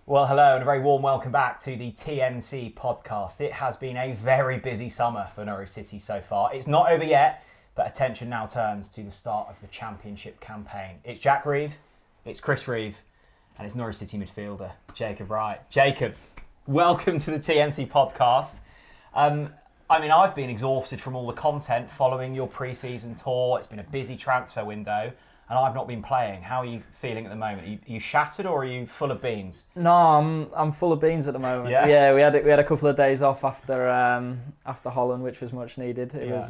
Well, hello and a very warm welcome back to the TNC podcast. It has been a very busy summer for Norwich City so far. It's not over yet, but attention now turns to the start of the Championship campaign. It's Jack Reeve, it's Chris Reeve, and it's Norwich City midfielder Jacob Wright. Jacob, welcome to the TNC podcast. I've been exhausted from all the content following your pre-season tour. It's been a busy transfer window. And I've not been playing. How are you feeling at the moment? Are you shattered or are you full of beans? No, I'm full of beans at the moment. Yeah, we had a couple of days off after Holland, which was much needed. It was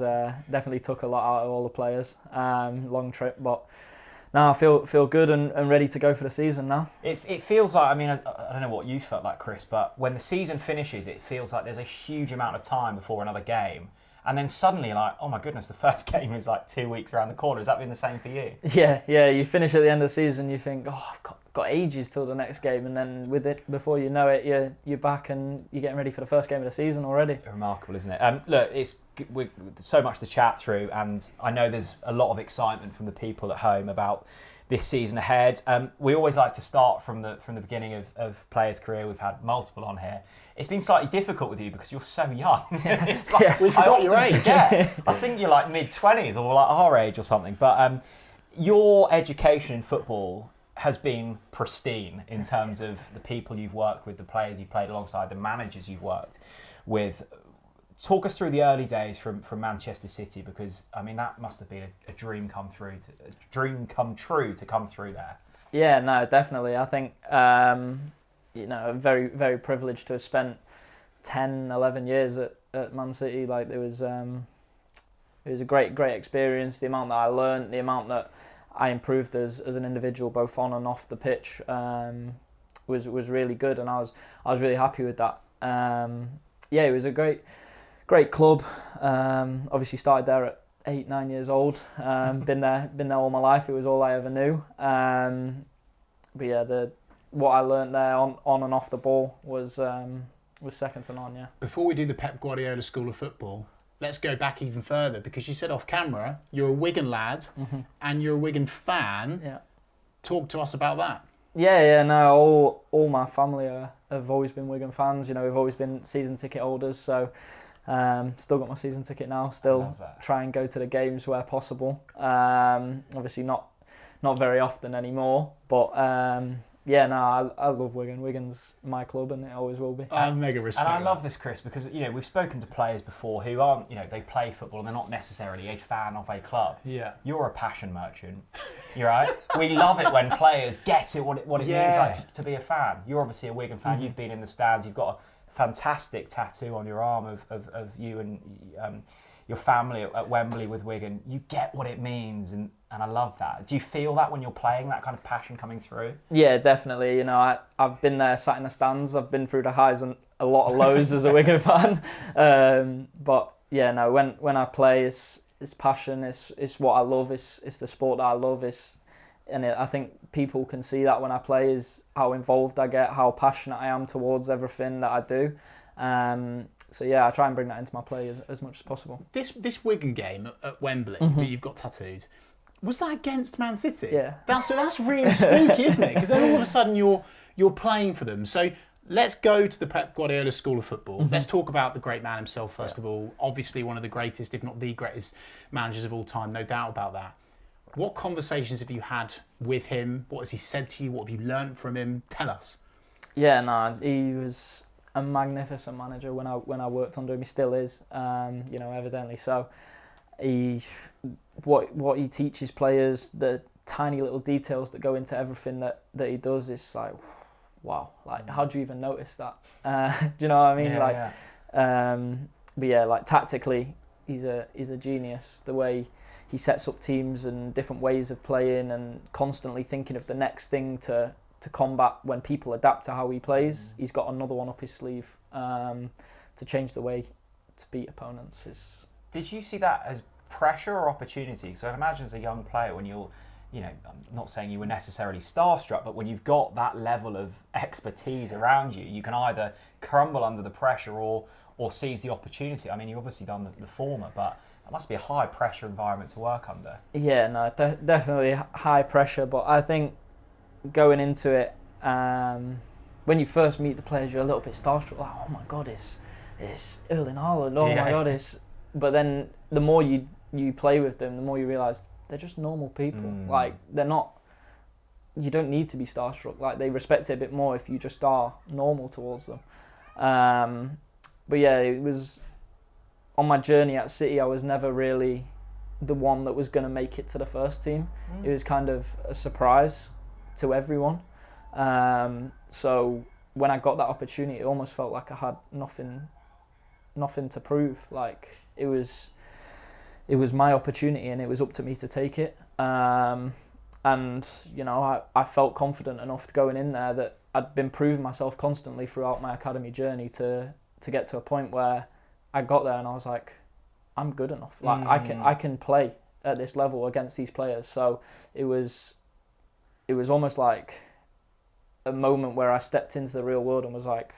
definitely took a lot out of all the players. Long trip, but now I feel good and ready to go for the season now. It feels like, I don't know what you felt like, Chris, but when the season finishes, it feels like there's a huge amount of time before another game. And then suddenly, like, oh my goodness, the first game is like 2 weeks around the corner. Has that been the same for you? Yeah. You finish at the end of the season, you think, I've got ages till the next game, and then with it, before you know it, you're back and you're getting ready for the first game of the season already. Remarkable, isn't it? Look, it's so much to chat through, and I know there's a lot of excitement from the people at home about this season ahead. We always like to start from the beginning of players' career. We've had multiple on here. It's been slightly difficult with you because you're so young. It's like, we forgot your age. I think you're like mid-20s or like our age or something. But your education in football has been pristine in terms of the people you've worked with, the players you've played alongside, the managers you've worked with. Talk us through the early days from Manchester City, because that must have been a dream come true to come through there. Yeah, no, definitely. I think very, very privileged to have spent 10, 11 years at Man City. Like it was a great experience. The amount that I learned, the amount that I improved as an individual, both on and off the pitch, was really good, and I was really happy with that. It was a great club. Obviously started there at 8, 9 years old. Been there all my life. It was all I ever knew. What I learned there on and off the ball was second to none. Yeah. Before we do the Pep Guardiola School of Football, let's go back even further, because you said off camera you're a Wigan lad and you're a Wigan fan. Yeah. Talk to us about that. Yeah. No, all my family have always been Wigan fans. We've always been season ticket holders. So. Still got my season ticket now. Still try and go to the games where possible. Obviously not very often anymore. But I love Wigan. Wigan's my club, and it always will be. I mega respect. And I love this, Chris, because we've spoken to players before who aren't they play football and they're not necessarily a fan of a club. Yeah. You're a passion merchant. You're right. We love it when players get it what it means like to be a fan. You're obviously a Wigan fan. You've been in the stands. You've got a fantastic tattoo on your arm of you and your family at Wembley with Wigan. You get what it means, and I love that. Do you feel that when you're playing, that kind of passion coming through? Yeah, definitely. I've been there, sat in the stands. I've been through the highs and a lot of lows as a Wigan fan. When I play, it's passion. It's what I love. It's the sport that I love. I think people can see that when I play, is how involved I get, how passionate I am towards everything that I do. I try and bring that into my play as much as possible. This Wigan game at Wembley that you've got tattooed, was that against Man City? Yeah. That's really spooky, isn't it? Because then all of a sudden you're playing for them. So let's go to the Pep Guardiola School of Football. Let's talk about the great man himself first of all. Obviously one of the greatest, if not the greatest managers of all time, no doubt about that. What conversations have you had with him? What has he said to you? What have you learned from him? Tell us. Yeah, no, he was a magnificent manager when I worked under him. He still is, evidently so. What he teaches players, the tiny little details that go into everything that he does, is like, wow. Like, how do you even notice that? Do you know what I mean? Tactically, he's a genius. The way he sets up teams and different ways of playing, and constantly thinking of the next thing to combat when people adapt to how he plays. He's got another one up his sleeve to change the way to beat opponents. Did you see that as pressure or opportunity? So I imagine as a young player, when you're, I'm not saying you were necessarily starstruck, but when you've got that level of expertise around you, you can either crumble under the pressure or seize the opportunity. You've obviously done the former, but it must be a high pressure environment to work under. Yeah, no, definitely high pressure, but I think going into it, when you first meet the players, you're a little bit starstruck. Like, oh my God, it's Erling Haaland. Oh my God, it's. But then the more you play with them, the more you realise they're just normal people. Like, they're not. You don't need to be starstruck. Like, they respect it a bit more if you just are normal towards them. But yeah, it was on my journey at City. I was never really the one that was going to make it to the first team. It was kind of a surprise to everyone. So when I got that opportunity, it almost felt like I had nothing to prove. Like, it was my opportunity, and it was up to me to take it. And you know, I felt confident enough going in there that I'd been proving myself constantly throughout my academy journey to get to a point where I got there and I was like, I'm good enough. Like, I can play at this level against these players. So it was almost like a moment where I stepped into the real world and was like,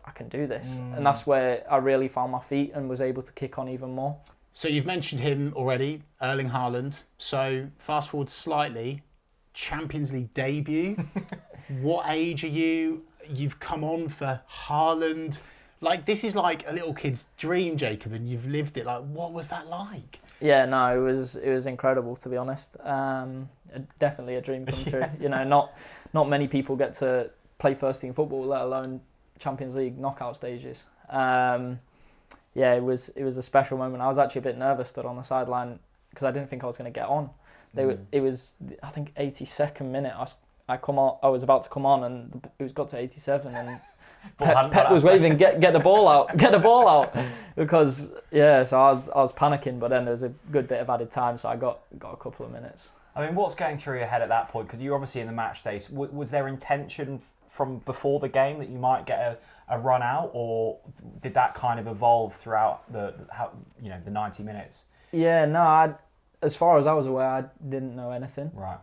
I can do this. And that's where I really found my feet and was able to kick on even more. So you've mentioned him already, Erling Haaland. So fast forward slightly, Champions League debut. What age are you? You've come on for Haaland. Like, this is like a little kid's dream, Jacob, and you've lived it. Like, what was that like? Yeah, no, it was incredible, to be honest. Definitely a dream come true. You know, not many people get to play first team football, let alone Champions League knockout stages. Yeah, it was a special moment. I was actually a bit nervous stood on the sideline because I didn't think I was going to get on. It was, I think, 82nd minute. I was about to come on, and it got to 87, and Pep was waving, get the ball out, because so I was panicking. But then there was a good bit of added time, so I got a couple of minutes. I mean, what's going through your head at that point? Because you're obviously in the match days. Was there intention from before the game that you might get a run out, or did that kind of evolve throughout the 90 minutes? Yeah, no, as far as I was aware, I didn't know anything. Right.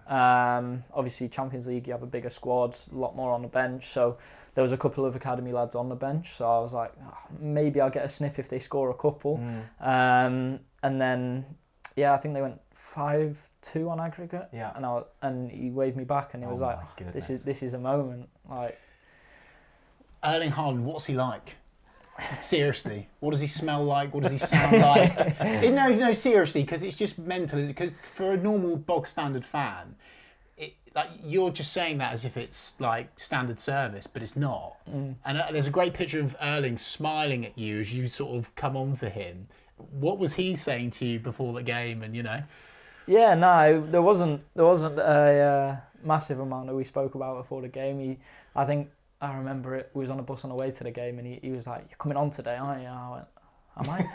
Obviously, Champions League, you have a bigger squad, a lot more on the bench. So there was a couple of academy lads on the bench. So I was like, maybe I'll get a sniff if they score a couple. And then, I think they went 5-2 on aggregate. Yeah. And he waved me back, and he was like, this is a moment. Like, Erling Haaland, what's he like? Seriously, what does he smell like? What does he sound like? No, seriously, because it's just mental. Because for a normal bog standard fan, you're just saying that as if it's like standard service, but it's not. And there's a great picture of Erling smiling at you as you sort of come on for him. What was he saying to you before the game? And Yeah, no, there wasn't a massive amount that we spoke about before the game. I remember it. We was on a bus on the way to the game, and he was like, "You're coming on today, aren't you?" I went, "Am I?"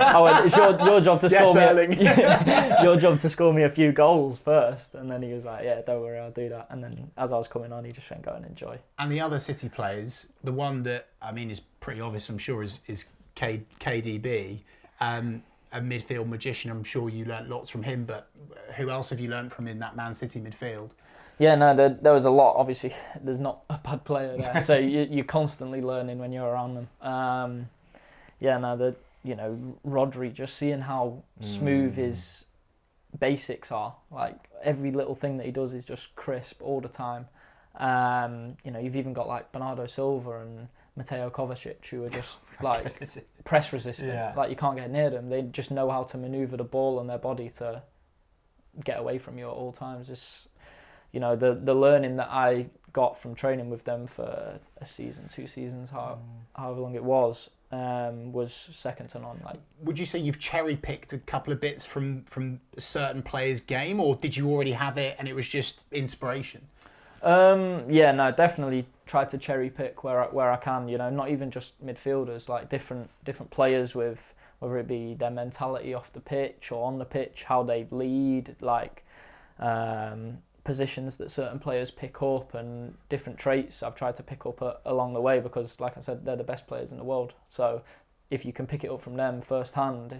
I went, "It's your job to score me. Your job to score me a few goals first." And then he was like, "Yeah, don't worry, I'll do that." And then as I was coming on, he just went, "Go and enjoy." And the other City players, the one that is pretty obvious, I'm sure, is KDB, a midfield magician. I'm sure you learnt lots from him. But who else have you learnt from in that Man City midfield? Yeah, no, there was a lot. Obviously, there's not a bad player there, so you're constantly learning when you're around them. Rodri, just seeing how smooth his basics are. Like, every little thing that he does is just crisp all the time. You've even got like Bernardo Silva and Mateo Kovacic, who are just like press resistant. Yeah. Like, you can't get near them. They just know how to manoeuvre the ball and their body to get away from you at all times. It's, the learning that I got from training with them for a season, 2 seasons, however long it was second to none. Like, would you say you've cherry picked a couple of bits from a certain player's game, or did you already have it and it was just inspiration? Definitely try to cherry pick where I can. Not even just midfielders, like different players with, whether it be their mentality off the pitch or on the pitch, how they lead, like. Positions that certain players pick up and different traits I've tried to pick up along the way, because, like I said, they're the best players in the world. So if you can pick it up from them firsthand,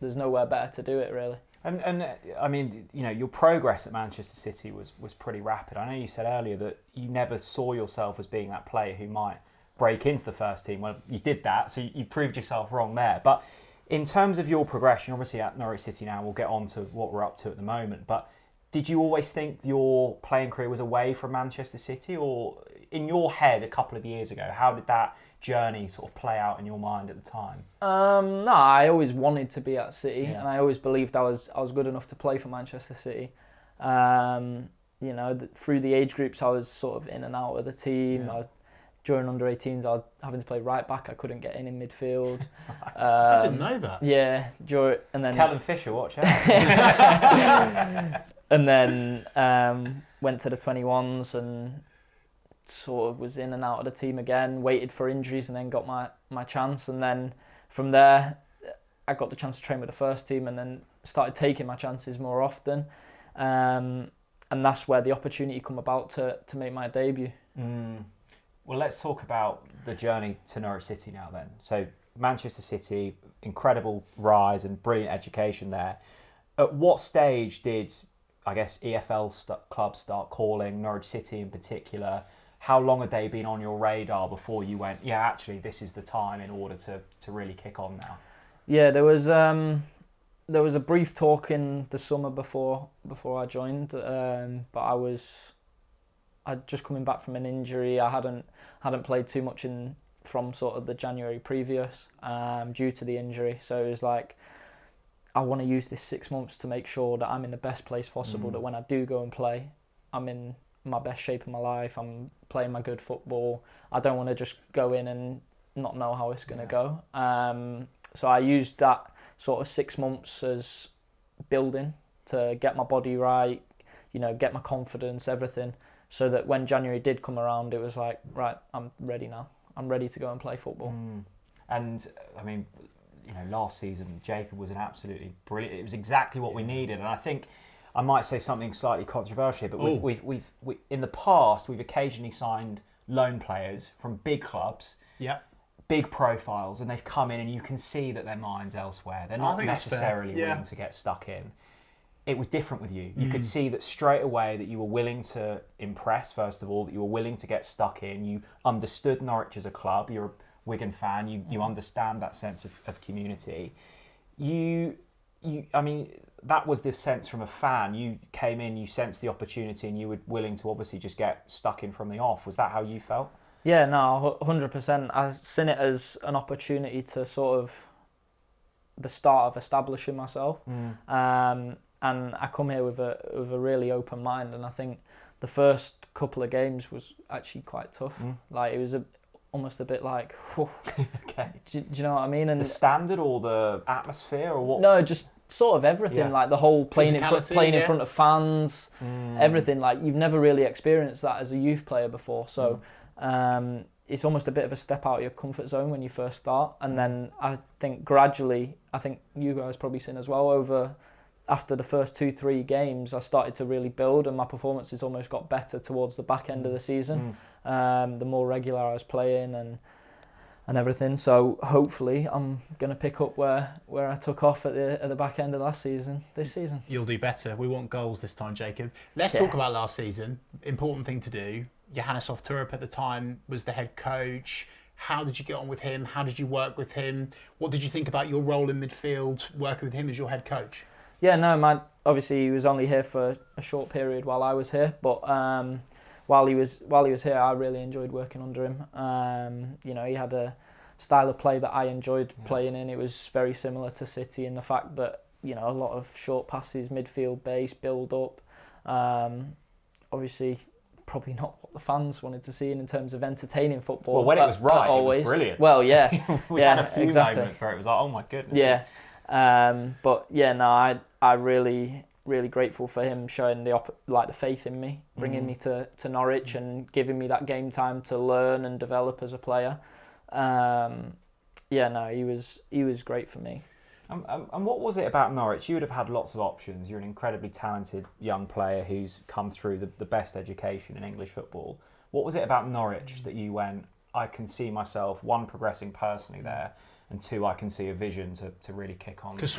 there's nowhere better to do it, really. And I mean, your progress at Manchester City was pretty rapid. I know you said earlier that you never saw yourself as being that player who might break into the first team. Well, you did that, so you proved yourself wrong there. But in terms of your progression, obviously at Norwich City now, we'll get on to what we're up to at the moment, but Did you always think your playing career was away from Manchester City, or in your head a couple of years ago, how did that journey sort of play out in your mind at the time? No, I always wanted to be at City, Yeah. and I always believed I was good enough to play for Manchester City. You know, through the age groups, I was sort of in and out of the team. Yeah. During under-18s, I was having to play right back. I couldn't get in midfield. I didn't know that. Yeah, and then Kellen Fisher, watch out. and then went to the 21s and sort of was in and out of the team again. Waited for injuries and then got my chance. And then from there, I got the chance to train with the first team and then started taking my chances more often. And that's where the opportunity come about to make my debut. Well, let's talk about the journey to Norwich City now then. So Manchester City, incredible rise and brilliant education there. At what stage did, I guess, EFL clubs start calling, Norwich City in particular? How long had they been on your radar before you went, yeah, actually, this is the time in order to really kick on now? Yeah, there was a brief talk in the summer before I joined, but I'd just coming back from an injury. I hadn't played too much from sort of the January previous due to the injury. So it was like, I want to use this 6 months to make sure that I'm in the best place possible, that when I do go and play, I'm in my best shape of my life, I'm playing my good football. I don't want to just go in and not know how it's going to go. So I used that sort of 6 months as building to get my body right, you know, get my confidence, everything, so that when January did come around, it was like, right, I'm ready now. I'm ready to go and play football. And I mean, you know, last season Jacob was an absolutely brilliant. It was exactly what we needed, and I think I might say something slightly controversial, but we've in the past we've occasionally signed loan players from big clubs, big profiles, and they've come in and you can see that their mind's elsewhere. They're not necessarily willing to get stuck in. It was different with you. You could see that straight away that you were willing to impress, first of all, that you were willing to get stuck in. You understood Norwich as a club. You're a Wigan fan. You understand that sense of community. I mean, that was the sense from a fan. You came in, you sensed the opportunity, and you were willing to obviously just get stuck in from the off. Was that how you felt? Yeah, no, 100%. I seen it as an opportunity to sort of the start of establishing myself. And I come here with a really open mind, and I think the first couple of games was actually quite tough. Like, it was almost a bit like, Okay. Do you know what I mean? And the standard or the atmosphere or what? No, just sort of everything. Like the whole playing in front of fans, everything. Like, you've never really experienced that as a youth player before, so it's almost a bit of a step out of your comfort zone when you first start. And then I think gradually, I think you guys probably seen as well, after the first 2-3 games, I started to really build, and my performances almost got better towards the back end of the season. The more regular I was playing and everything. So hopefully I'm going to pick up where I took off at the back end of last season, this season. You'll do better. We want goals this time, Jacob. Let's talk about last season. Important thing to do. Johannes Turup at the time was the head coach. How did you get on with him? How did you work with him? What did you think about your role in midfield, working with him as your head coach? Yeah, no, obviously he was only here for a short period while I was here, but while he was here, I really enjoyed working under him. You know, he had a style of play that I enjoyed playing in. It was very similar to City in the fact that, you know, a lot of short passes, midfield base, build up. Obviously, probably not what the fans wanted to see in terms of entertaining football. Well, when it was right, always. It was brilliant. Well, yeah. We had a few moments where it was like, oh my goodness. Yeah. But yeah, no, I really grateful for him showing the faith in me, bringing me to Norwich and giving me that game time to learn and develop as a player. Yeah, no, he was great for me. And what was it about Norwich? You would have had lots of options. You're an incredibly talented young player who's come through the best education in English football. What was it about Norwich that you went, I can see myself, one, progressing personally there, and two, I can see a vision to really kick on. Because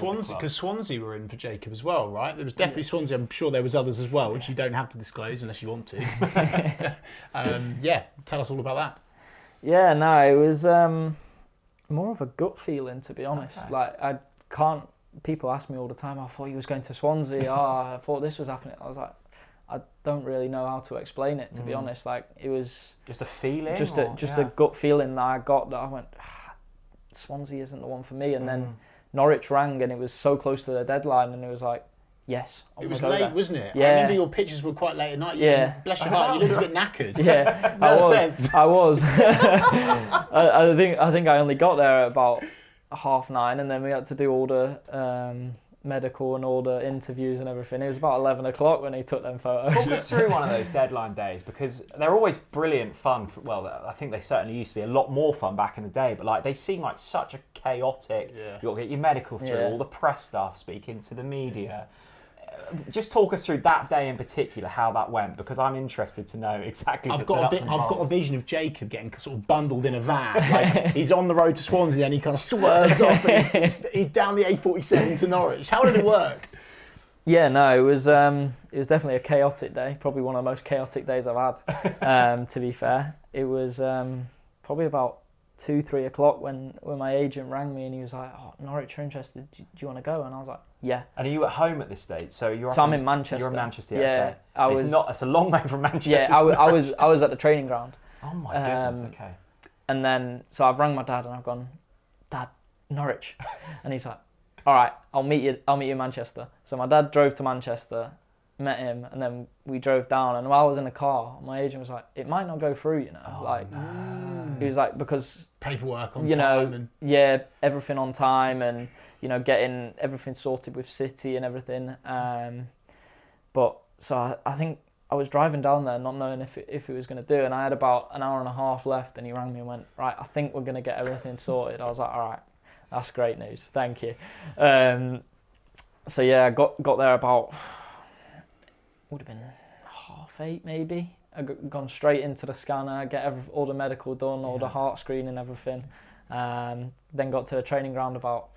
Swansea were in for Jacob as well, right? There was definitely Swansea. I'm sure there was others as well, which you don't have to disclose unless you want to. Yeah, tell us all about that. Yeah, no, it was more of a gut feeling, to be honest. Okay. Like, I can't people ask me all the time, I thought you was going to Swansea, I thought this was happening. I was like, I don't really know how to explain it, to be honest. Like, it was just a feeling, just a gut feeling that I got, that I went, Swansea isn't the one for me. And then Norwich rang, and it was so close to the deadline, and it was like, yes, it was late, wasn't it? Yeah. I remember your pictures were quite late at night. Bless your heart, you looked a bit knackered. Yeah, No offence. I was. I think I only got there at about 9:30, and then we had to do all the medical and all the interviews and everything. It was about 11 o'clock when he took them photos. Talk us through one of those deadline days, because they're always brilliant fun. I think they certainly used to be a lot more fun back in the day, but like, they seem like such a chaotic. You've got to get your medical through, all the press stuff, speaking to the media. Just talk us through that day in particular, how that went, because I'm interested to know exactly. I've got a vision of Jacob getting sort of bundled in a van. Like, he's on the road to Swansea, and he kind of swerves off. And he's down the A47 to Norwich. How did it work? Yeah, no, it was definitely a chaotic day. Probably one of the most chaotic days I've had. To be fair, it was probably about 2-3 o'clock when my agent rang me, and he was like, "Oh, Norwich are interested. Do you want to go?" And I was like, "Yeah." And are you at home at this stage? So I'm in Manchester. You're in Manchester. Yeah, okay. It's a long way from Manchester. Yeah, I was at the training ground. Oh my goodness. Okay. And then so I've rang my dad, and I've gone, "Dad, Norwich," and he's like, "All right, I'll meet you in Manchester." So my dad drove to Manchester, met him, and then we drove down. And while I was in the car, my agent was like, "It might not go through, you know." He was like, because paperwork on time, and everything on time, and getting everything sorted with City and everything. But so I think I was driving down there not knowing if it was going to do, and I had about an hour and a half left, and he rang me and went, "Right, I think we're going to get everything sorted." I was like, "All right, that's great news, thank you." So yeah, I got there about, would have been 8:30 maybe. I gone straight into the scanner, get all the medical done, all the heart screen and everything. Then got to the training ground about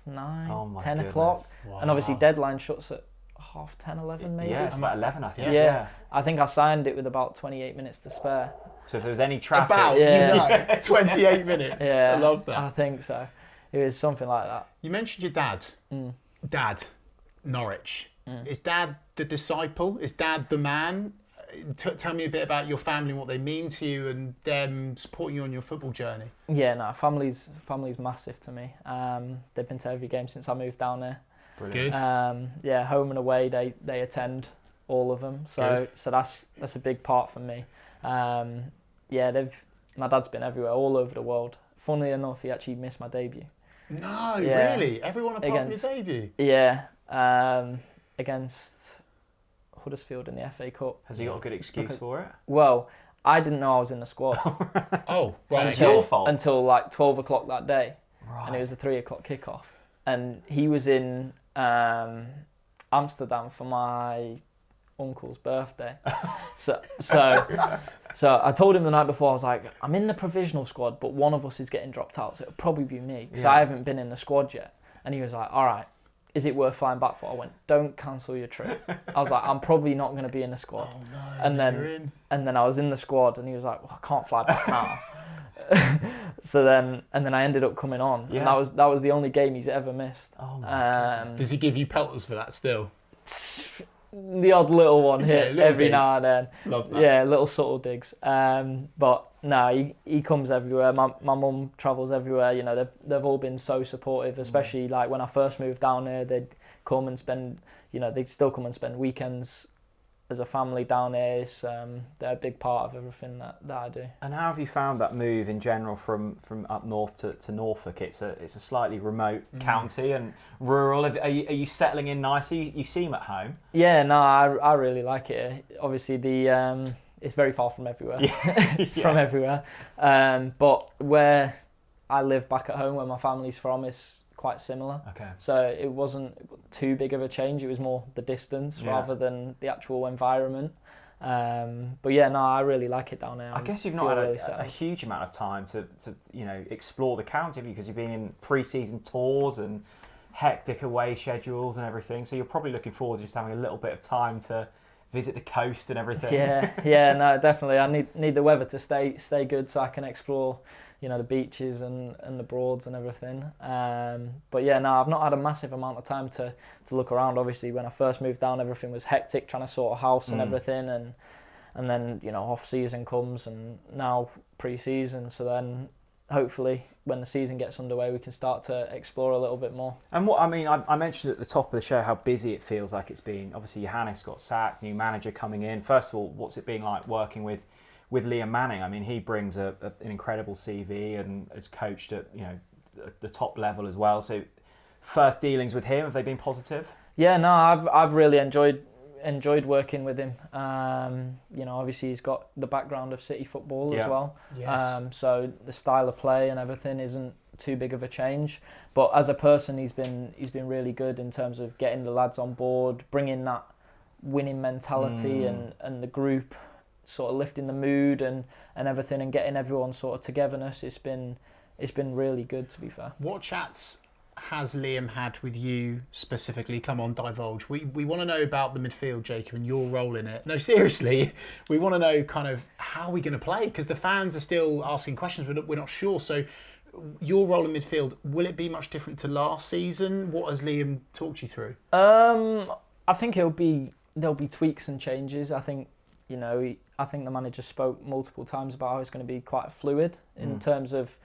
9:30, 10 o'clock. Wow. And obviously deadline shuts at 10:30, 11 maybe. Yeah, it's about 11, I think. Yeah. I think I signed it with about 28 minutes to spare. So if there was any traffic... 28 minutes. Yeah, I love that. I think so. It was something like that. You mentioned your dad. Dad, Norwich. Is Dad the disciple? Is Dad the man? Tell me a bit about your family and what they mean to you, and them supporting you on your football journey. Yeah, no, family's massive to me. They've been to every game since I moved down there. Brilliant. Good. Home and away, they attend all of them. So that's a big part for me. My dad's been everywhere, all over the world. Funnily enough, he actually missed my debut. No, really? Everyone apart from your debut? Yeah. Against Huddersfield in the FA Cup. Has he got a good excuse for it? Well, I didn't know I was in the squad. Oh, right. It's your fault. Until like 12 o'clock that day. Right. And it was a 3 o'clock kickoff. And he was in Amsterdam for my uncle's birthday. So I told him the night before, I was like, I'm in the provisional squad, but one of us is getting dropped out, so it'll probably be me, because I haven't been in the squad yet. And he was like, all right, is it worth flying back for? I went, don't cancel your trip. I was like, I'm probably not going to be in the squad. Oh no, and then I was in the squad, and he was like, well, I can't fly back now. And then I ended up coming on, and that was the only game he's ever missed. Oh my God. Does he give you pelters for that still? The odd little one here every now and then. Love that. Yeah, little subtle digs. But no, he comes everywhere. My mum travels everywhere. They've all been so supportive, especially like when I first moved down here. They'd come and spend, they'd still come and spend weekends as a family down here. They're a big part of everything that I do. And how have you found that move in general from up north to Norfolk? It's a slightly remote county and rural. Are you settling in nicely? You seem at home. Yeah, no, I really like it. Obviously, it's very far from everywhere. From everywhere. But where I live back at home, where my family's from, is quite similar. Okay. So it wasn't too big of a change. It was more the distance rather than the actual environment. But yeah, no, I really like it down there. I guess you've not had a huge amount of time to explore the county, because you've been in pre-season tours and hectic away schedules and everything. So you're probably looking forward to just having a little bit of time to visit the coast and everything. Yeah, no, definitely. I need the weather to stay good so I can explore, the beaches and the Broads and everything. But yeah, no, I've not had a massive amount of time to look around. Obviously, when I first moved down, everything was hectic, trying to sort a house and everything, and then off season comes, and now pre-season. So then hopefully when the season gets underway, we can start to explore a little bit more. And what I mentioned at the top of the show how busy it feels like it's been. Obviously, Johannes got sacked, new manager coming in. First of all, what's it been like working with Liam Manning? I mean, he brings an incredible CV and has coached at the top level as well. So, first dealings with him, have they been positive? Yeah, no, I've really enjoyed working with him. Obviously he's got the background of City football as well. Yes. So the style of play and everything isn't too big of a change. But as a person, he's been really good in terms of getting the lads on board, bringing that winning mentality and the group, sort of lifting the mood and everything, and getting everyone sort of togetherness. It's been really good, to be fair. What chats has Liam had with you specifically? Come on, divulge. We want to know about the midfield, Jacob, and your role in it. No, seriously, we want to know kind of how we're going to play, because the fans are still asking questions. We're not sure. So your role in midfield, will it be much different to last season? What has Liam talked you through? I think there'll be tweaks and changes. I think the manager spoke multiple times about how it's going to be quite fluid in terms of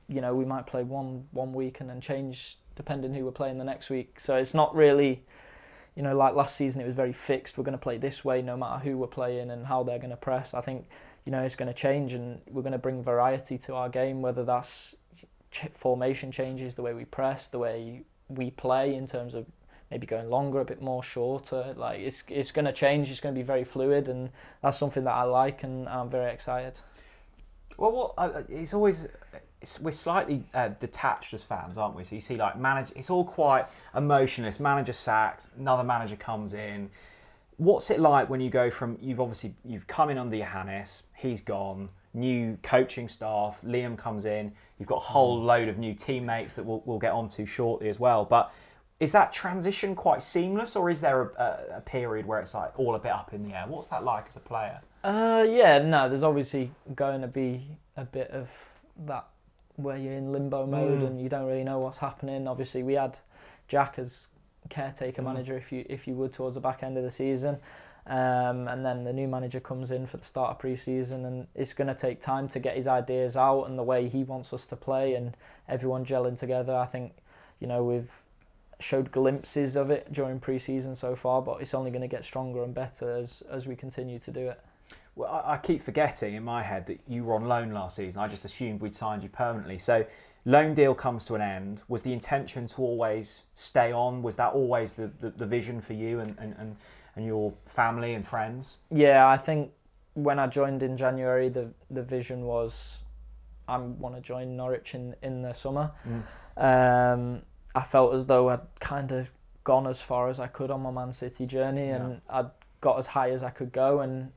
we might play one week and then change depending who we're playing the next week. So it's not really, like last season, it was very fixed. We're going to play this way no matter who we're playing and how they're going to press. I think, it's going to change, and we're going to bring variety to our game, whether that's formation changes, the way we press, the way we play in terms of maybe going longer, a bit more shorter. Like it's going to change. It's going to be very fluid, and that's something that I like, and I'm very excited. Well, we're slightly detached as fans, aren't we? So you see, like, it's all quite emotionless. Manager sacked, another manager comes in. What's it like when you go from you've come in under Johannes, he's gone, new coaching staff, Liam comes in, you've got a whole load of new teammates that we'll get onto shortly as well. But is that transition quite seamless, or is there a period where it's like all a bit up in the air? What's that like as a player? There's obviously going to be a bit of that where you're in limbo mode and you don't really know what's happening. Obviously, we had Jack as caretaker manager, if you would, towards the back end of the season, and then the new manager comes in for the start of pre-season, and it's going to take time to get his ideas out and the way he wants us to play, and everyone gelling together. I think we've showed glimpses of it during pre-season so far, but it's only going to get stronger and better as we continue to do it. Well, I keep forgetting in my head that you were on loan last season. I just assumed we'd signed you permanently. So, loan deal comes to an end. Was the intention to always stay on? Was that always the vision for you and your family and friends? Yeah, I think when I joined in January, the vision was I want to join Norwich in the summer. I felt as though I'd kind of gone as far as I could on my Man City journey, and I'd got as high as I could go, and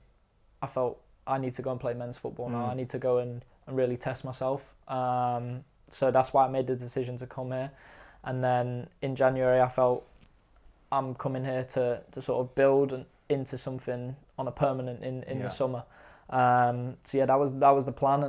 I felt I need to go and play men's football now. I need to go and really test myself. So that's why I made the decision to come here. And then in January, I felt I'm coming here to sort of build into something on a permanent in the summer. So yeah, that was the plan,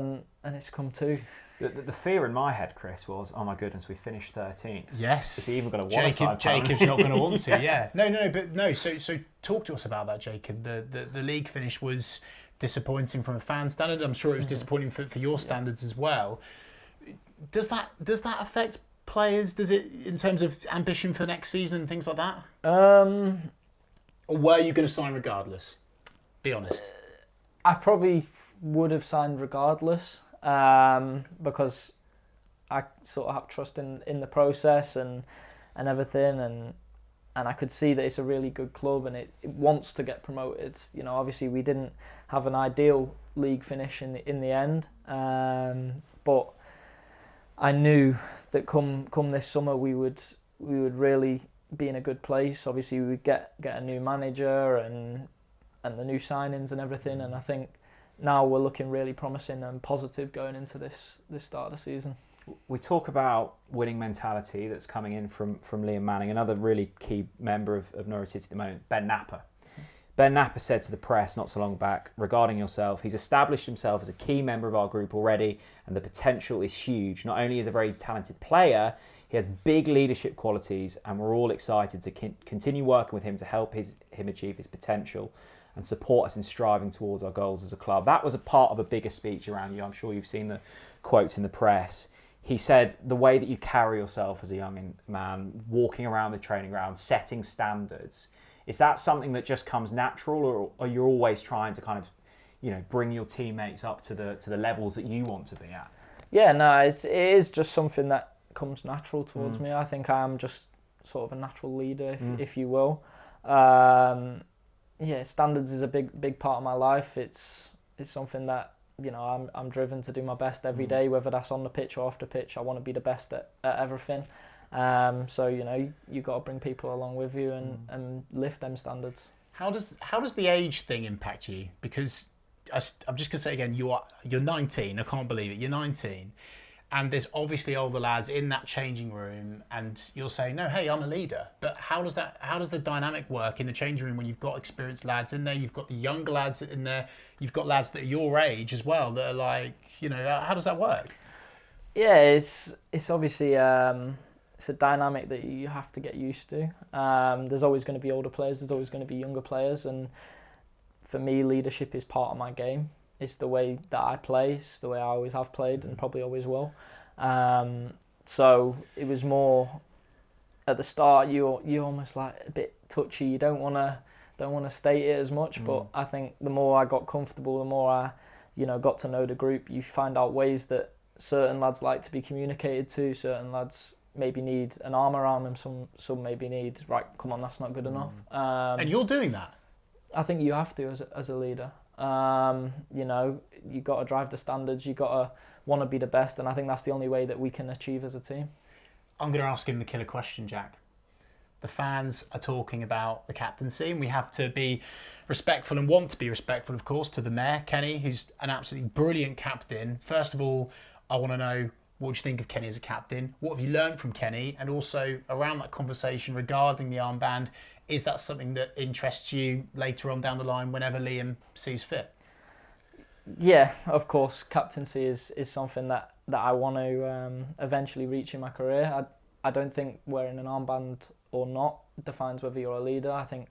and it's come true. The fear in my head, Chris, was, oh my goodness, we finished 13th. Yes. Is he even going to want to sign Jacob's not going to want to, yeah. No. So talk to us about that, Jacob. The league finish was disappointing from a fan standard. I'm sure it was disappointing for your standards as well. Does that affect players? Does it, in terms of ambition for next season and things like that? Or were you going to sign regardless? Be honest. I probably would have signed regardless. Because I sort of have trust in the process and everything, and I could see that it's a really good club and it wants to get promoted. Obviously we didn't have an ideal league finish in the end, but I knew that come this summer we would really be in a good place. Obviously we would get a new manager and the new signings and everything, and I think now we're looking really promising and positive going into this start of the season. We talk about winning mentality that's coming in from Liam Manning, another really key member of Norwich City at the moment, Ben Napper. Ben Napper said to the press not so long back regarding yourself, he's established himself as a key member of our group already and the potential is huge. Not only is he a very talented player, he has big leadership qualities and we're all excited to continue working with him to help him achieve his potential and support us in striving towards our goals as a club. That was a part of a bigger speech around you. I'm sure you've seen the quotes in the press. He said the way that you carry yourself as a young man, walking around the training ground, setting standards, is that something that just comes natural, or are you always trying to kind of, bring your teammates up to the levels that you want to be at? Yeah, no, it is just something that comes natural towards me. I think I am just sort of a natural leader, if you will. Standards is a big part of my life. It's something that I'm driven to do my best every day, whether that's on the pitch or off the pitch. I want to be the best at everything. So you got to bring people along with you and lift them standards. How does the age thing impact you? Because I'm just gonna say again, you're 19. I can't believe it. You're 19, and there's obviously older lads in that changing room, and you're saying, no, hey, I'm a leader. But how does the dynamic work in the changing room when you've got experienced lads in there, you've got the younger lads in there, you've got lads that are your age as well that are like, how does that work? Yeah, it's obviously it's a dynamic that you have to get used to. There's always going to be older players, there's always going to be younger players, and for me, leadership is part of my game. It's the way that I play, it's the way I always have played and probably always will. So it was more at the start. You're almost like a bit touchy. You don't want to state it as much, but I think the more I got comfortable, the more I got to know the group. You find out ways that certain lads like to be communicated to. Certain lads maybe need an arm around them. Some maybe need, right, come on, that's not good enough. And you're doing that. I think you have to as a leader. You got to drive the standards. You got to want to be the best, and I think that's the only way that we can achieve as a team. I'm going to ask him the killer question, Jack. The fans are talking about the captaincy, and we have to be respectful and want to be respectful, of course, to the mayor, Kenny, who's an absolutely brilliant captain. First of all, I want to know, what do you think of Kenny as a captain? What have you learned from Kenny? And also around that conversation regarding the armband, is that something that interests you later on down the line whenever Liam sees fit? Yeah, of course. Captaincy is something that I want to eventually reach in my career. I don't think wearing an armband or not defines whether you're a leader. I think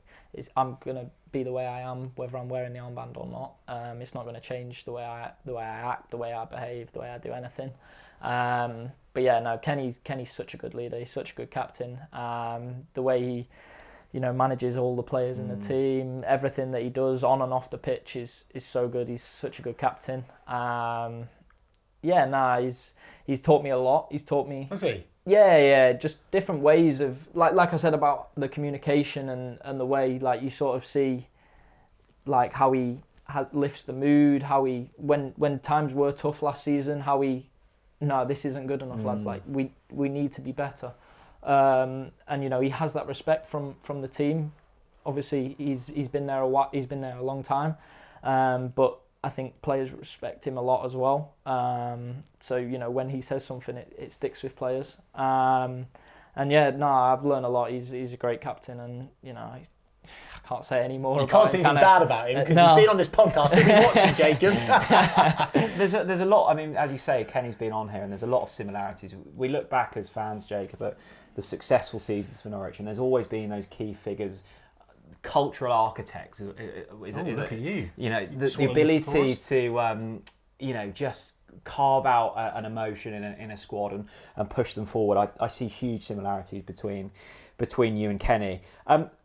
I'm going to be the way I am whether I'm wearing the armband or not. It's not going to change the way I act, the way I behave, the way I do anything. But yeah, no, Kenny's such a good leader. He's such a good captain. The way he manages all the players in the team, everything that he does on and off the pitch is so good. He's such a good captain. He's taught me a lot. He's taught me. Has he? Yeah, just different ways of like I said about the communication and the way like you sort of see like how he lifts the mood, how he when times were tough last season, how he this isn't good enough, lads. Like we need to be better. And he has that respect from the team. Obviously, he's been there a while. He's been there a long time, but I think players respect him a lot as well. So when he says something, it sticks with players. I've learned a lot. He's a great captain, and I can't say any more. You can't say anything bad about him because he's been on this podcast. He's been watching, Jacob. There's a lot. I mean, as you say, Kenny's been on here, and there's a lot of similarities. We look back as fans, Jacob, at the successful seasons for Norwich, and there's always been those key figures, cultural architects. Look at you. The ability to just carve out an emotion in a squad and push them forward. I see huge similarities between you and Kenny.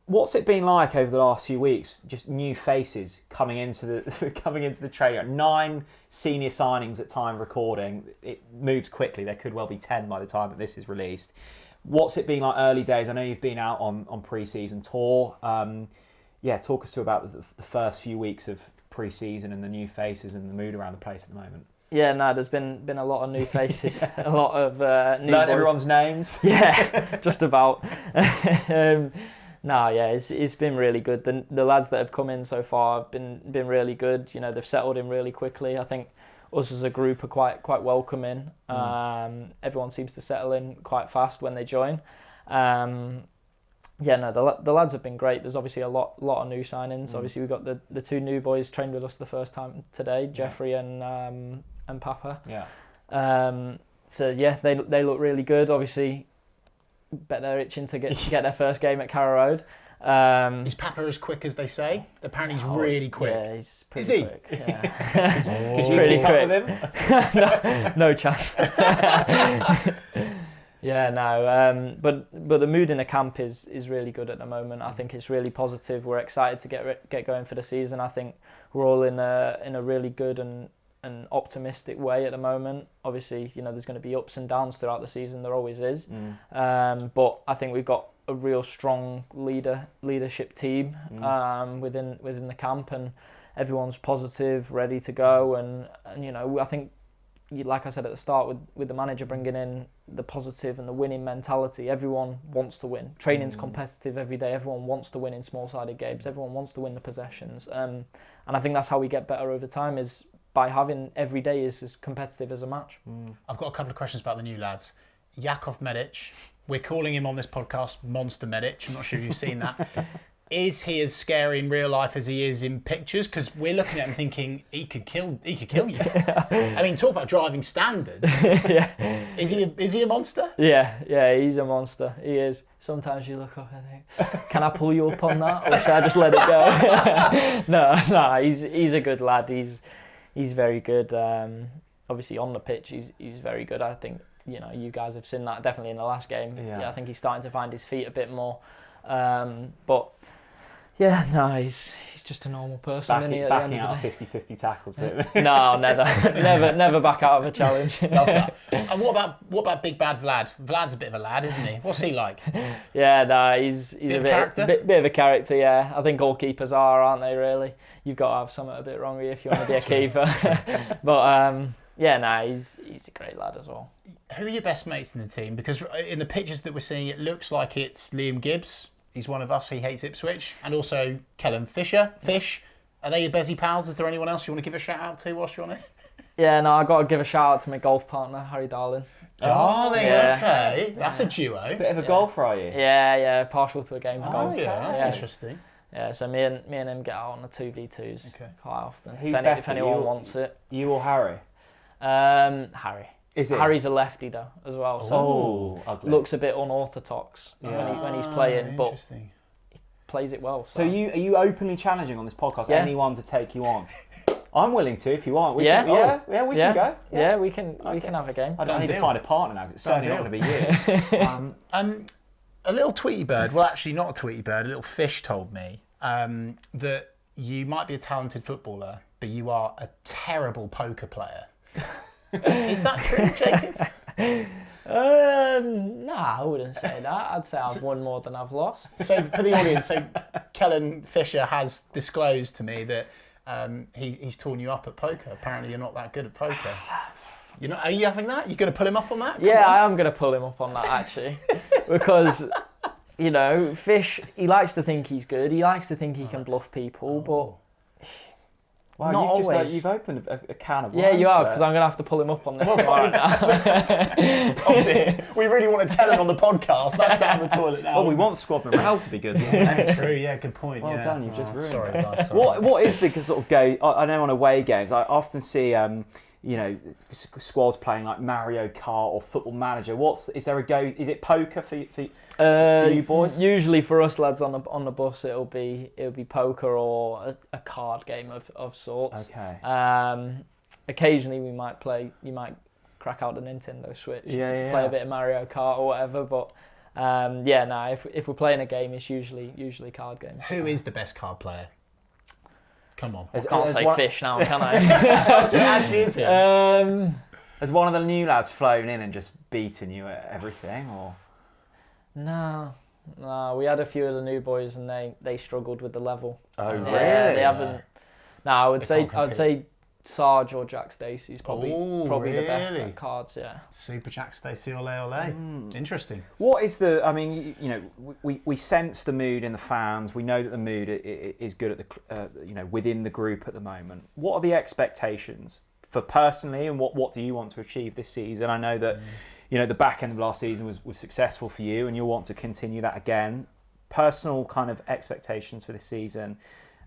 What's it been like over the last few weeks? Just new faces coming into the training. 9 senior signings at time of recording. It moves quickly. There could well be 10 by the time that this is released. What's it been like early days? I know you've been out on pre-season tour. Talk us about the first few weeks of pre-season and the new faces and the mood around the place at the moment. Yeah, there's been a lot of new faces, a lot of new Learned everyone's names. Yeah, just about. It's been really good. The lads that have come in so far have been really good. They've settled in really quickly. I think us as a group are quite welcoming. Everyone seems to settle in quite fast when they join. Yeah, no, the lads have been great. There's obviously a lot of new signings. Obviously, we've got the 2 new boys trained with us the first time today, Jeffrey and Papa. Yeah. So yeah, they look really good. Obviously, bet they're itching to get their first game at Carrow Road. Is Papa as quick as they say? Apparently he's really quick. Yeah, he's pretty quick. Yeah. Could you Pretty keep up with him? no chance. Yeah, no. But the mood in the camp is really good at the moment. I think it's really positive. We're excited to get going for the season. I think we're all in a really good and optimistic way at the moment. Obviously, there's going to be ups and downs throughout the season. There always is. But I think we've got a real strong leadership team within the camp, and everyone's positive, ready to go. And I think, like I said at the start, with the manager bringing in the positive and the winning mentality, everyone wants to win. Training's competitive every day. Everyone wants to win in small-sided games. Everyone wants to win the possessions. And I think that's how we get better over time, is by having every day is as competitive as a match. I've got a couple of questions about the new lads. Jacob Wright, we're calling him on this podcast Monster Medic. I'm not sure if you've seen that. Is he as scary in real life as he is in pictures? Because we're looking at him thinking he could kill you. I mean, talk about driving standards. Yeah. Is he a monster? Yeah, he's a monster. He is. Sometimes you look up and think, can I pull you up on that, or should I just let it go? No, he's a good lad. He's very good. Obviously on the pitch, he's very good. I think you guys have seen that definitely in the last game. Yeah, I think he's starting to find his feet a bit more. But yeah, no, he's just a normal person. Backing out of 50-50 tackles. No, never back out of a challenge. Love that. And what about Big Bad Vlad? Vlad's a bit of a lad, isn't he? What's he like? Yeah, no, he's Bit of a character? bit of a character. Yeah, I think all keepers aren't they? Really, you've got to have something a bit wrong with you if you want to be a keeper. But yeah, no, he's a great lad as well. Who are your best mates in the team? Because in the pictures that we're seeing, it looks like it's Liam Gibbs. He's one of us. He hates Ipswich. And also Kellen Fisher. Fish. Are they your Bezzy pals? Is there anyone else you want to give a shout out to whilst you're on it? Yeah, no, I've got to give a shout out to my golf partner, Harry Darling. Darling, Yeah. okay. That's a duo. Bit of a golfer, are you? Yeah, partial to a game of golf. Yeah, that's interesting. Yeah, so me and him get out on the 2v2s quite often. Who's if anyone wants it. You or Harry? Harry. Is it? Harry's a lefty though, as well. So ugly. looks a bit unorthodox when he's playing, but interesting. he plays it well. So are you openly challenging on this podcast anyone to take you on? I'm willing to if you want. We Yeah? can, we can go. Yeah, we can have a game. I don't need deal. to find a partner now because it's certainly not going to be you. A little Tweety bird, well actually not a Tweety bird, a little fish told me that you might be a talented footballer, but you are a terrible poker player. Is that true, Jacob? Nah, I wouldn't say that. I'd say I've won more than I've lost. So for the audience, Kellen Fisher has disclosed to me that he's torn you up at poker. Apparently you're not that good at poker. Are you having that? You're going to pull him up on that? Yeah, I am going to pull him up on that actually. Because, Fish, he likes to think he's good. He likes to think he can bluff people, but... Wow, not always. You've opened a can of worms. Yeah, you have, because I'm going to have to pull him up on this right now. Oh dear, we really wanted Kellen on the podcast. That's down the toilet now. Well, we want squad morale to be good. True, yeah, good point. Well done, you've just ruined sorry, it. guys, sorry. What is the sort of go? I know on away games, I often see squads playing like Mario Kart or Football Manager. Is there a go? Is it poker for you boys? Usually for us lads on the bus, it'll be poker or a card game of sorts. Okay. Occasionally you might crack out the Nintendo Switch, play a bit of Mario Kart or whatever. But if we're playing a game, it's usually card games. Who is the best card player? Come on. I can't say Fish now, can I? So it actually is him. Has one of the new lads flown in and just beaten you at everything, or? No, we had a few of the new boys and they struggled with the level. Oh, really? Yeah, they haven't. No, I would say Sarge or Jack Stacey's probably the best at cards. Yeah. Super Jack Stacey, ole ole. Interesting. What is the? I mean, we sense the mood in the fans. We know that the mood is good at the within the group at the moment. What are the expectations for personally, and what do you want to achieve this season? I know that the back end of last season was successful for you, and you'll want to continue that again. personal kind of expectations for this season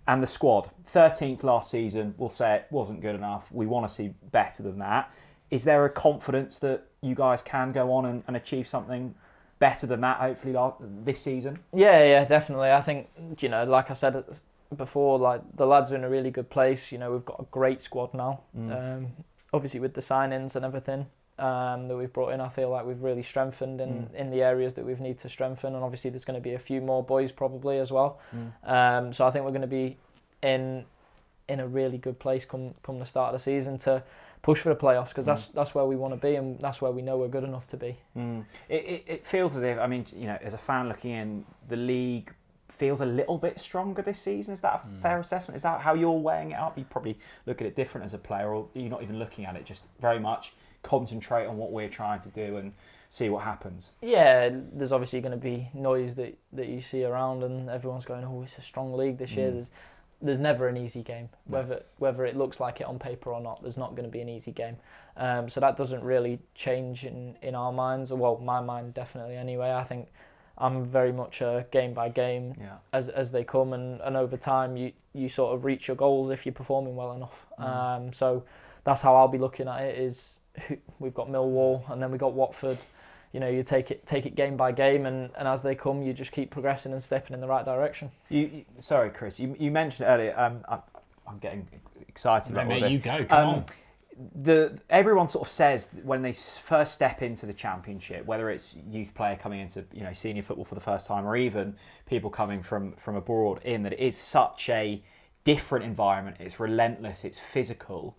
and the squad. 13th last season, we'll say it wasn't good enough. We want to see better than that. Is there a confidence that you guys can go on and achieve something better than that, hopefully, this season? Yeah, definitely. I think, like I said before, like the lads are in a really good place. We've got a great squad now. Obviously, with the signings and everything that we've brought in, I feel like we've really strengthened in the areas that we've need to strengthen. And obviously, there's going to be a few more boys probably as well. So I think we're going to be in a really good place come the start of the season to push for the playoffs, because that's where we want to be, and that's where we know we're good enough to be. It feels as if, as a fan looking in, the league feels a little bit stronger this season. Is that a fair assessment? Is that how you're weighing it up? You probably look at it different as a player, or you're not even looking at it, just very much concentrate on what we're trying to do and see what happens. Yeah, there's obviously going to be noise that you see around, and everyone's going, oh, it's a strong league this year. There's never an easy game, whether it looks like it on paper or not. There's not going to be an easy game, so that doesn't really change in our minds. Well, my mind definitely anyway. I think I'm very much a game by game as they come, and over time you sort of reach your goals if you're performing well enough. So that's how I'll be looking at it. Is we've got Millwall and then we've got Watford. You take it game by game, and as they come, you just keep progressing and stepping in the right direction. Sorry, Chris, you mentioned earlier. I'm getting excited about all this. You go, come on. Everyone sort of says when they first step into the Championship, whether it's youth player coming into senior football for the first time, or even people coming from abroad, that it is such a different environment. It's relentless. It's physical.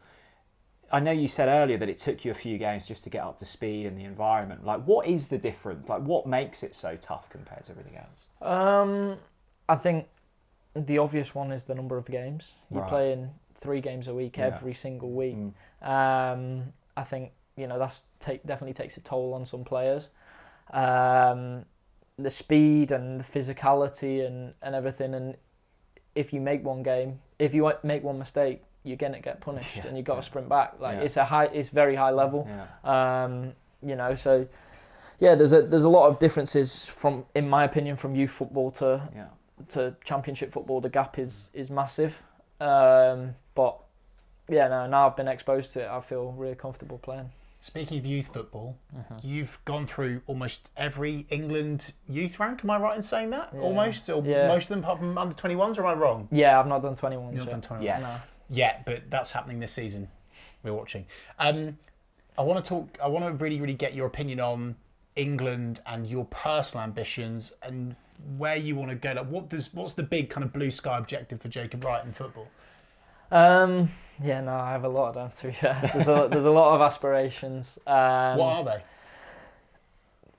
I know you said earlier that it took you a few games just to get up to speed in the environment. Like, what is the difference? Like, what makes it so tough compared to everything else? I think the obvious one is the number of games. You're playing 3 games a week every single week. I think that's definitely takes a toll on some players. The speed and the physicality and everything. And if you make one make one mistake, you're gonna get punished, and you've got to sprint back. It's very high level. So there's a lot of differences in my opinion, from youth football to Championship football. The gap is massive. But now I've been exposed to it, I feel really comfortable playing. Speaking of youth football, you've gone through almost every England youth rank. Am I right in saying that? Yeah. Almost, or most of them apart from under 21s, or am I wrong? Yeah, I've not done 21s. You've not done 21s yet. No. Yeah, but that's happening this season. We're watching. I want to really, really get your opinion on England and your personal ambitions and where you want to go. Like, what's the big kind of blue sky objective for Jacob Wright in football? I have a lot of them, to be fair. There's a lot of aspirations. What are they?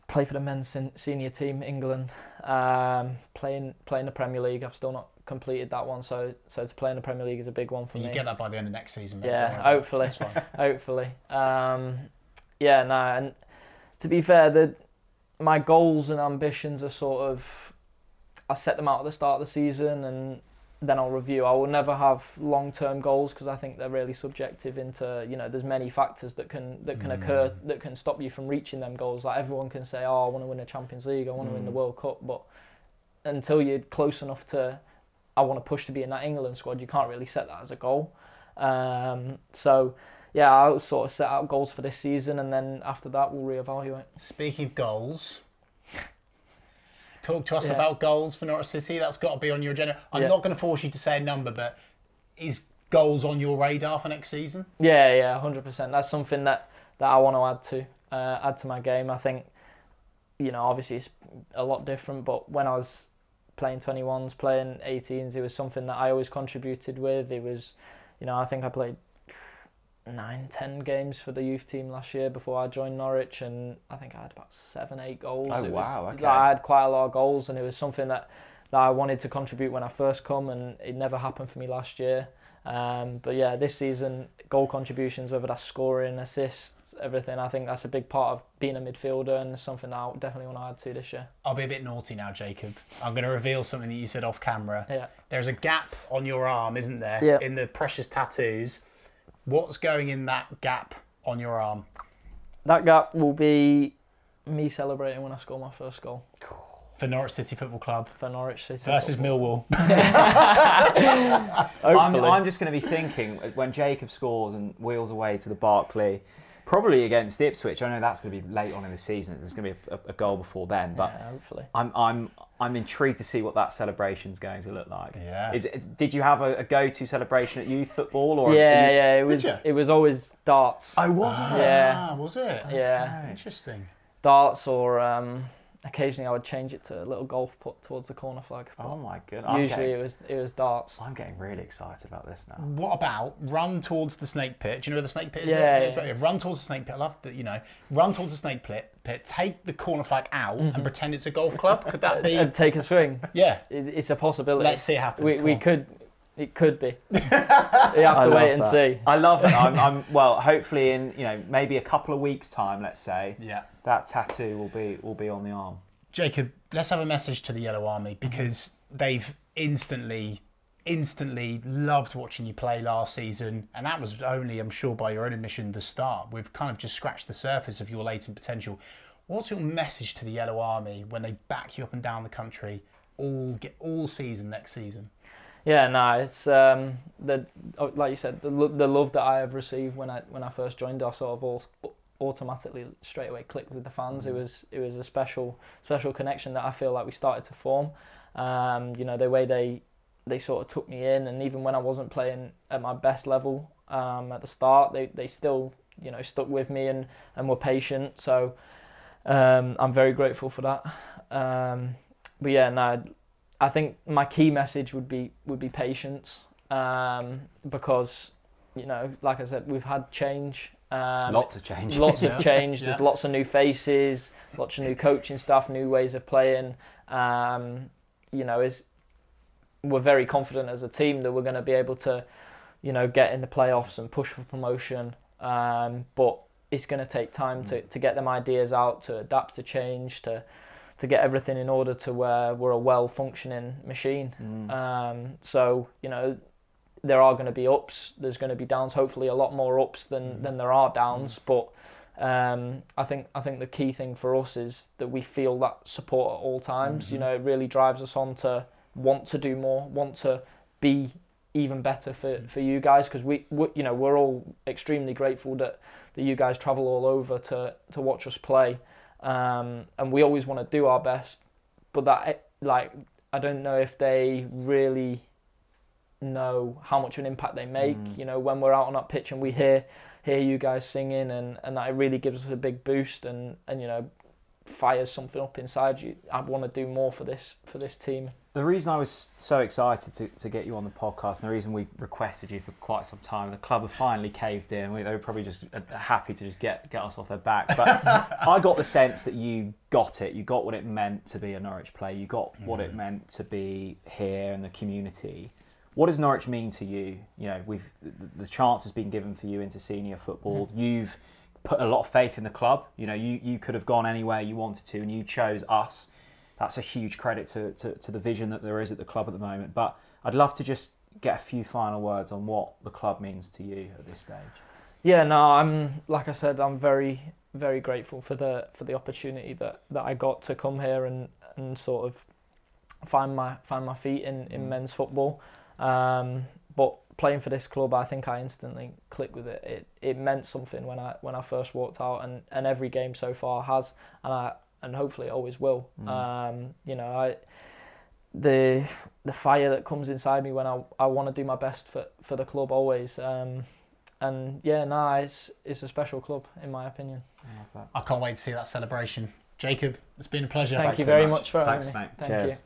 Play for the men's senior team, England. Play in the Premier League. I've still not completed that one, so to play in the Premier League is a big one for me. You get that by the end of next season, mate. Yeah, hopefully. Hopefully. And to be fair, my goals and ambitions are sort of, I set them out at the start of the season and then I'll review. I will never have long-term goals because I think they're really subjective into, there's many factors that can occur that can stop you from reaching them goals. Like everyone can say, I want to win a Champions League, I want to win the World Cup, but until you're close enough to, I want to push to be in that England squad, you can't really set that as a goal. I'll sort of set out goals for this season, and then after that we'll reevaluate. Speaking of goals, talk to us about goals for Norwich City. That's got to be on your agenda. I'm not going to force you to say a number, but is goals on your radar for next season? Yeah, 100%. That's something that I want to add to my game. I think, obviously it's a lot different, but when I was playing 21s, playing 18s, it was something that I always contributed with. It was, I think I played 9-10 games for the youth team last year before I joined Norwich, and I think I had about 7-8 goals. Wow, okay. I had quite a lot of goals, and it was something that I wanted to contribute when I first come, and it never happened for me last year. This season, goal contributions, whether that's scoring, assists, everything, I think that's a big part of being a midfielder, and it's something that I definitely want to add to this year. I'll be a bit naughty now, Jacob. I'm going to reveal something that you said off camera. Yeah. There's a gap on your arm, isn't there? Yeah. In the precious tattoos. What's going in that gap on your arm? That gap will be me celebrating when I score my first goal. For Norwich City Football Club. For Norwich City. Versus Millwall. I'm just going to be thinking when Jacob scores and wheels away to the Barclay, probably against Ipswich. I know that's going to be late on in the season. There's going to be a goal before then, but hopefully. I'm intrigued to see what that celebration's going to look like. Yeah. Did you have a go-to celebration at youth football, or it was always darts. Oh, was it? Yeah. Was it? Yeah. Okay. Interesting. Darts, or occasionally I would change it to a little golf putt towards the corner flag. Oh my goodness. Usually it was darts. I'm getting really excited about this now. What about run towards the snake pit? Do you know where the snake pit is? Yeah. Run towards the snake pit. I love that, run towards the snake pit, take the corner flag out and pretend it's a golf club. Could that be? And take a swing. Yeah. It's a possibility. Let's see it happen. It could be. You have to wait and see. I love it. Well, hopefully in maybe a couple of weeks' time, let's say. Yeah. That tattoo will be on the arm. Jacob, let's have a message to the Yellow Army, because they've instantly loved watching you play last season, and that was only, I'm sure, by your own admission, the start. We've kind of just scratched the surface of your latent potential. What's your message to the Yellow Army when they back you up and down the country all season next season? Yeah, no, it's like you said, the love that I have received when I first joined, I sort of automatically straight away clicked with the fans. It was a special connection that I feel like we started to form. The way they sort of took me in, and even when I wasn't playing at my best level at the start, they still stuck with me and were patient. So I'm very grateful for that. But yeah, no, I think my key message would be patience, because like I said, we've had change. Lots of change. Lots of change. There's lots of new faces, lots of new coaching staff, new ways of playing. We're very confident as a team that we're going to be able to, get in the playoffs and push for promotion. But it's going to take time to get them ideas out, to adapt to change, to get everything in order to where we're a well-functioning machine. So there are going to be ups, there's going to be downs, hopefully a lot more ups than there are downs, but I think the key thing for us is that we feel that support at all times. It really drives us on to want to do more, want to be even better for you guys, because we're all extremely grateful that you guys travel all over to watch us play, and we always want to do our best, but that, I don't know if they really know how much of an impact they make. When we're out on that pitch and we hear you guys singing, and that it really gives us a big boost, and fires something up inside you. I want to do more for this team. The reason I was so excited to get you on the podcast, and the reason we've requested you for quite some time, the club have finally caved in. They were probably just happy to just get us off their back. But I got the sense that you got it. You got what it meant to be a Norwich player. You got what it meant to be here in the community. What does Norwich mean to you? The chance has been given for you into senior football. You've put a lot of faith in the club. You could have gone anywhere you wanted to, and you chose us. That's a huge credit to the vision that there is at the club at the moment. But I'd love to just get a few final words on what the club means to you at this stage. Yeah, no, like I said, I'm very, very grateful for the opportunity that I got to come here and sort of find my feet in men's football. But playing for this club, I think I instantly clicked with it. It meant something when I first walked out, and every game so far has, and hopefully it always will. The fire that comes inside me when I want to do my best for the club always. It's a special club in my opinion. I can't wait to see that celebration. Jacob, it's been a pleasure. Thank you very much for having me. Thanks, mate. Thank you.